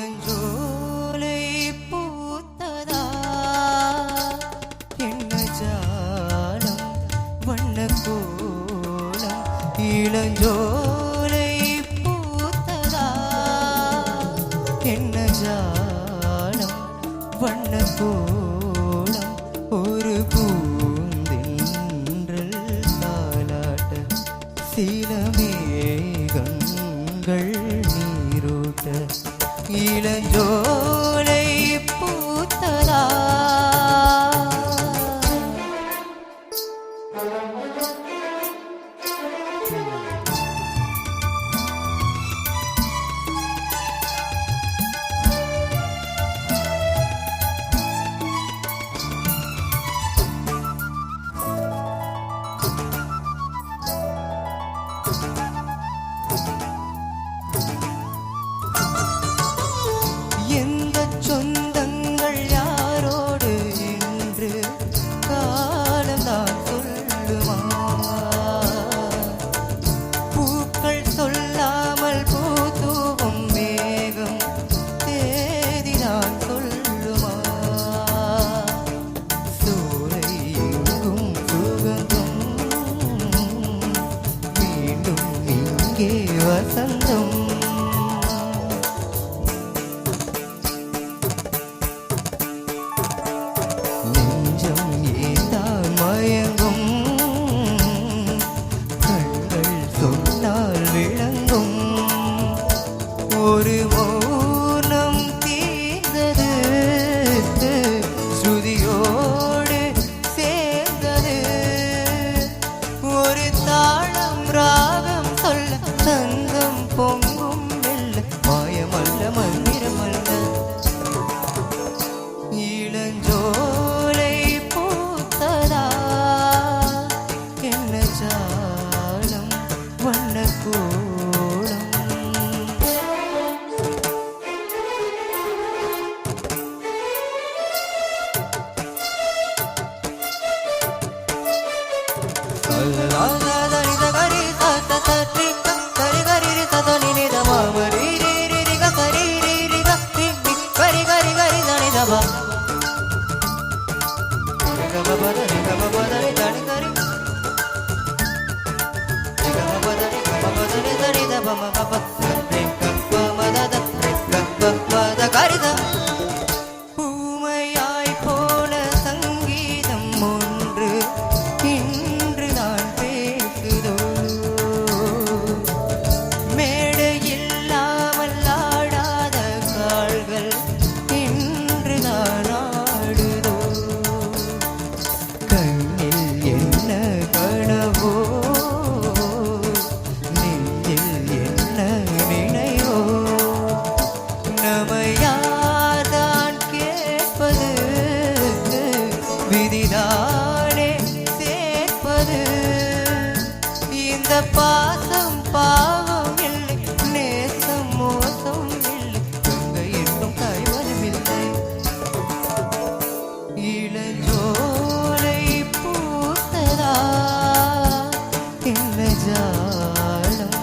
இளஞ்சோலை பூத்ததா என்ன ஜாலம் வண்ண கோலம் இளஞ்சோலை பூத்ததா என்ன ஜாலம் வண்ண கோலம் ஒரு பூந்தென்றல் தாலாட்ட சில மேகங்கள் நீரோட்ட இளஞ்சோலை பூத்ததா சொந்தங்கள் யாரோடு என்று காலம்தான் சொல்லுமா பூக்கள் சொல்லாமல் பூத்தூவும் மேகம் தேதிதான் சொல்லுமா சோலை எங்கும் சுகந்தம் மீண்டும் இங்கே வசந்தம் ஒரு மௌனம் தீர்ந்தது ஸ்ருதியோடு சேர்ந்தது ஒரு தாளம் ராகம் சொல்ல தங்கம் பொங்கும் வெல்ல மாயமல்ல மந்திரமல்ல இளஞ்சோலை பூத்ததா என்ன ஜாலம் வண்ண கோலம் பூமையாய் போல சங்கீதம் ஒன்று இன்று நான் பேசுதோ மேடை இல்லாமல் ஆடாத கால்கள் இன்று நான் ஆடுதோ கண்ணில் என்ன கனவோ நெஞ்சில் என்ன நினைவோ நமையாதான் கேட்பது விதிதானே சேர்ப்பது இந்த பாசம் பாவம் இல்லை நேசம் மோசம் இல்லை கங்கை என்றும் கைவதுமில்லை இளஞ்சோலை பூத்ததா என்ன ஜாலம்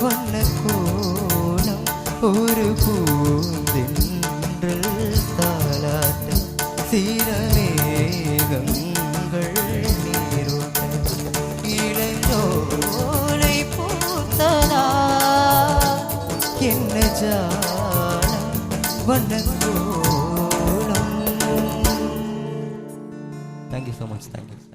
வண்ண கோலம் ஒரு பூந்தென்றல் தாலாட்ட சில மேகங்கள் நீரோட்ட இளஞ்சோலை பூத்ததா என்ன ஜாலம் வண்ண கோலம். Thank you so much. Thank you.